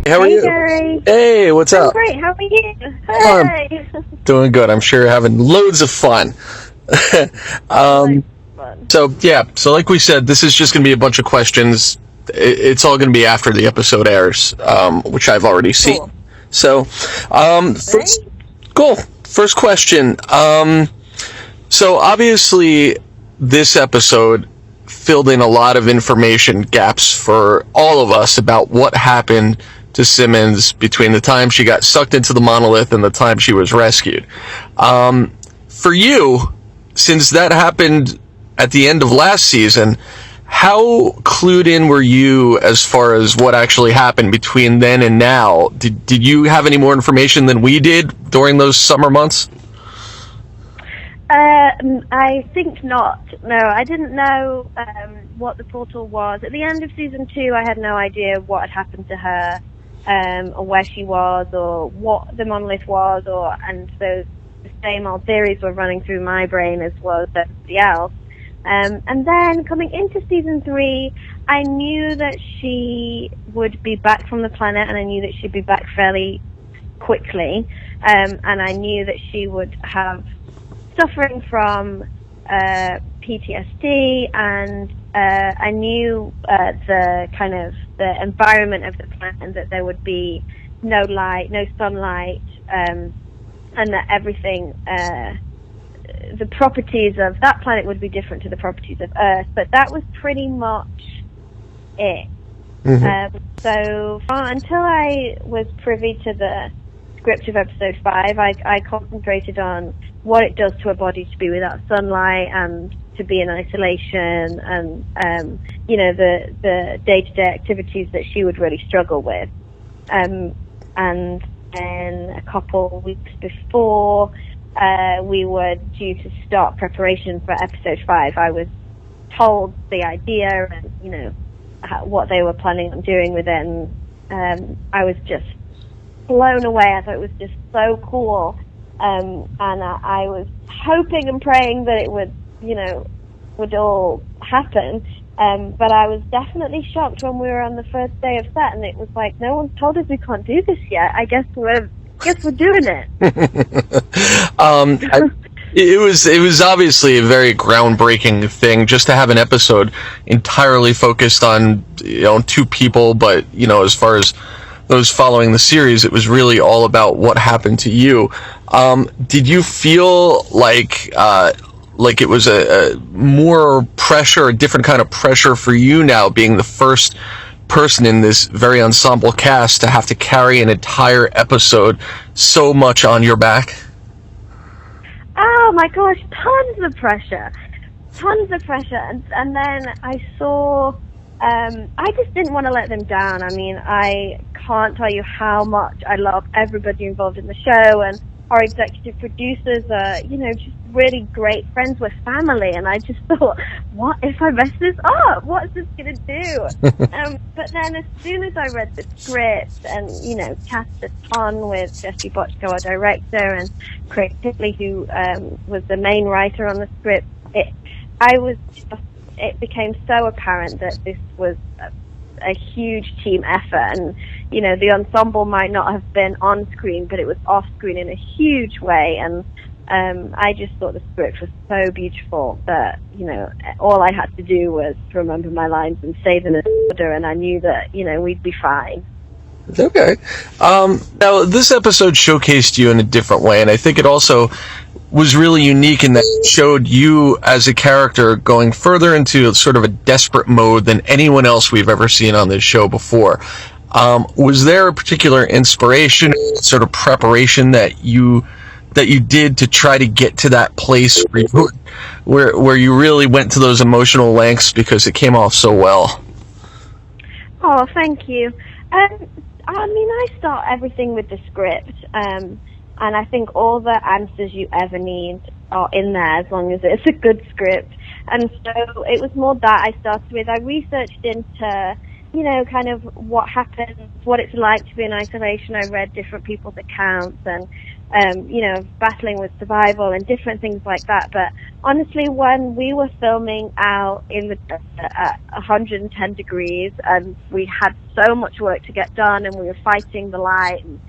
How are Hey, you? Gary. Hey, what's I'm up? great. How are you? I'm Hey. doing good. I'm sure you're having loads of fun. Like, fun. So like we said, this is just going to be a bunch of questions. It's all going to be after the episode airs, which I've already seen. Cool. So, Great. cool. First question. So obviously, this episode filled in a lot of information gaps for all of us about what happened to Simmons between the time she got sucked into the monolith and the time she was rescued. For you, since that happened at the end of last season, how clued in were you as far as what actually happened between then and now? Did you have any more information than we did during those summer months? I think not. No, I didn't know what the portal was. At the end of season 2, I had no idea what had happened to her, or where she was, or what the monolith was, and so the same old theories were running through my brain as well as everybody else. And then coming into season 3, I knew that she would be back from the planet, and I knew that she'd be back fairly quickly, and I knew that she would have suffering from PTSD, and I knew the kind of the environment of the planet, and that there would be no light, no sunlight, and that everything, the properties of that planet would be different to the properties of Earth. But that was pretty much it. Mm-hmm. So until I was privy to the script of episode 5, I concentrated on what it does to a body to be without sunlight and to be in isolation, and the day-to-day activities that she would really struggle with. And then a couple weeks before we were due to start preparation for episode 5, I was told the idea and what they were planning on doing with it, and I was just blown away. I thought it was just so cool, and I was hoping and praying that it would all happen, but I was definitely shocked when we were on the first day of set, and it was like, no one's told us we can't do this yet. I guess we're doing it. It was obviously a very groundbreaking thing just to have an episode entirely focused on two people, but as far as those following the series, it was really all about what happened to you. Did you feel like it was a more pressure, a different kind of pressure for you now, being the first person in this very ensemble cast to have to carry an entire episode so much on your back? Oh my gosh, tons of pressure. And then I saw, I just didn't want to let them down. I mean, I can't tell you how much I love everybody involved in the show, and our executive producers are, just really great friends with family, and I just thought, what if I mess this up? What's this going to do? But then as soon as I read the script and, chatted a ton with Jesse Bochco, our director, and Craig Titley, who was the main writer on the script, it became so apparent that this was a huge team effort, and the ensemble might not have been on screen, but it was off screen in a huge way, and I just thought the script was so beautiful that all I had to do was remember my lines and say them in order, and I knew that we'd be fine. Okay. Now this episode showcased you in a different way, and I think it also was really unique in that it showed you as a character going further into sort of a desperate mode than anyone else we've ever seen on this show before. Was there a particular inspiration, sort of preparation that you did to try to get to that place where you really went to those emotional lengths, because it came off so well? Oh, thank you. I start everything with the script, and I think all the answers you ever need are in there, as long as it's a good script. And so it was more that I started with. I researched into, kind of what happens, what it's like to be in isolation. I read different people's accounts, and battling with survival and different things like that. But honestly, when we were filming out in the desert at 110 degrees and we had so much work to get done and we were fighting the light, and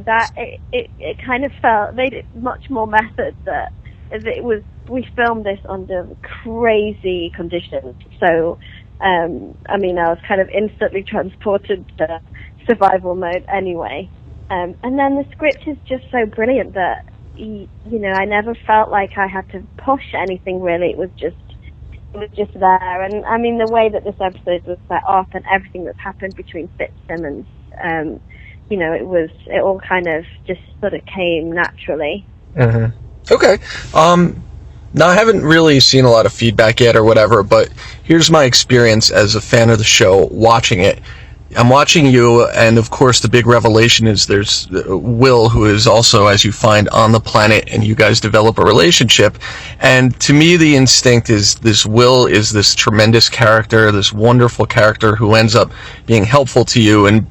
that it kind of made it much more method that we filmed this under crazy conditions. So I was kind of instantly transported to survival mode anyway. And then the script is just so brilliant that, I never felt like I had to push anything really. It was just there. And I mean, the way that this episode was set up and everything that's happened between Fitzsimmons, it all kind of just sort of came naturally. Mm-hmm. Okay. Now, I haven't really seen a lot of feedback yet or whatever, but here's my experience as a fan of the show watching it. I'm watching you, and of course the big revelation is there's Will, who is also, as you find, on the planet, and you guys develop a relationship. And to me, the instinct is this Will is this tremendous character, this wonderful character who ends up being helpful to you, and,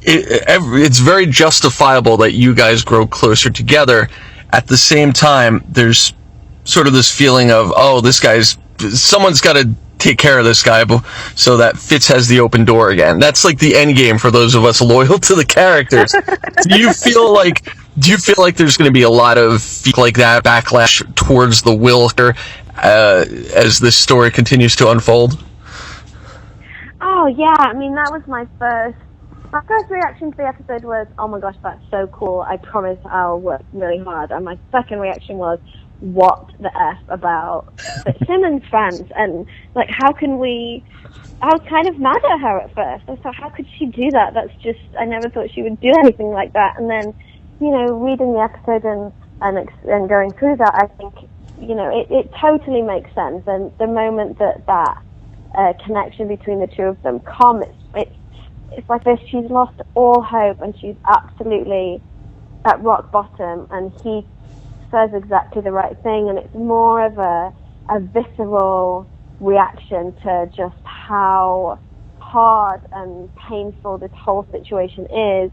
it's very justifiable that you guys grow closer together. At the same time, there's sort of this feeling of, someone's got to take care of this guy so that Fitz has the open door again. That's like the end game for those of us loyal to the characters. Do you feel like there's going to be a lot of like that backlash towards the Will as this story continues to unfold? Oh yeah, I mean, that was my first reaction to the episode was, oh my gosh, that's so cool, I promise I'll work really hard. And my second reaction was, what the F about Fitzsimmons fans? And like, I was kind of mad at her at first. I thought, how could she do that? I never thought she would do anything like that. And then, reading the episode and going through that, I think, it totally makes sense. And the moment that connection between the two of them it's like this, she's lost all hope and she's absolutely at rock bottom, and he says exactly the right thing, and it's more of a visceral reaction to just how hard and painful this whole situation is,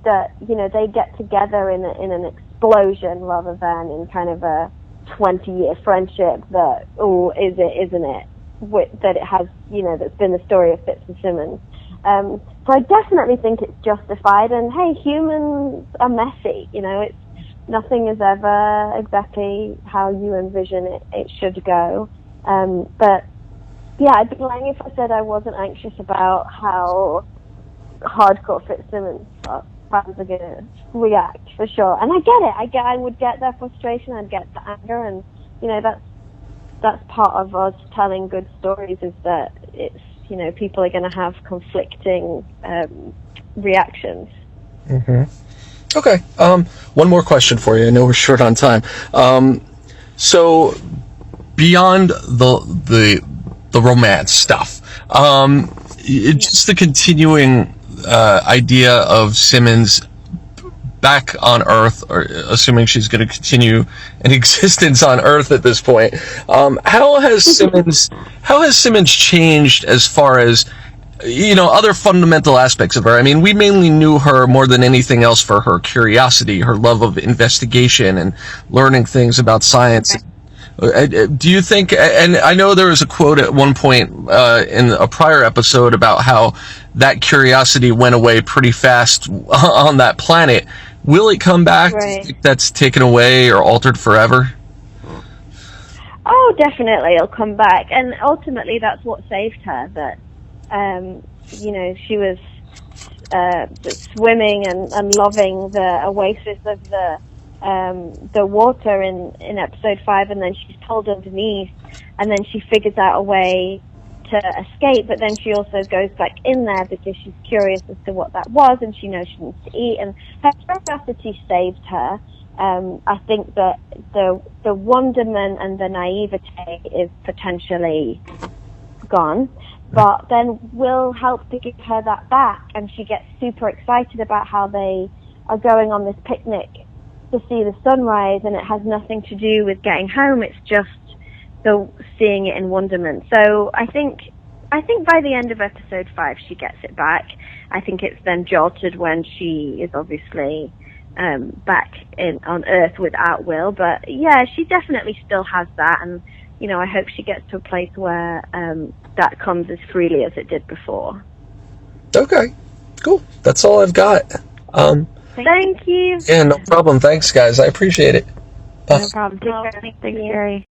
that they get together in an explosion rather than in kind of a 20-year friendship that, is it, isn't it, that it has, that's been the story of Fitzsimmons. So I definitely think it's justified, and hey, humans are messy, it's nothing is ever exactly how you envision it should go. But yeah, I'd be lying if I said I wasn't anxious about how hardcore Fitzsimmons fans are going to react, for sure. And I get it. I would get their frustration, I'd get the anger, and that's part of us telling good stories, is that it's, people are going to have conflicting reactions. Mm-hmm. Okay. One more question for you. I know we're short on time. So beyond the romance stuff, just the continuing idea of Simmons back on Earth, or assuming she's going to continue an existence on Earth at this point. How has Simmons changed as far as other fundamental aspects of her? I mean, we mainly knew her more than anything else for her curiosity, her love of investigation and learning things about science. Do you think, and I know there was a quote at one point in a prior episode about how that curiosity went away pretty fast on that planet. Will it come back? Right. Do you think that's taken away or altered forever? Oh, definitely it'll come back. And ultimately that's what saved her. That, she was swimming and loving the oasis of the water in episode 5, and then she's pulled underneath, and then she figures out a way to escape, but then she also goes back in there because she's curious as to what that was, and she knows she needs to eat, and her curiosity saved her. I think that the wonderment and the naivete is potentially gone, but then Will help to give her that back, and she gets super excited about how they are going on this picnic to see the sunrise, and it has nothing to do with getting home. It's just the seeing it in wonderment. So I think by the end of episode 5 she gets it back. I think it's then jolted when she is obviously back on Earth without Will. But yeah, she definitely still has that, and you know, I hope she gets to a place where that comes as freely as it did before. Okay, cool. That's all I've got. Thank you. Yeah, no problem. Thanks, guys. I appreciate it. Bye. No problem. Thanks, Gary.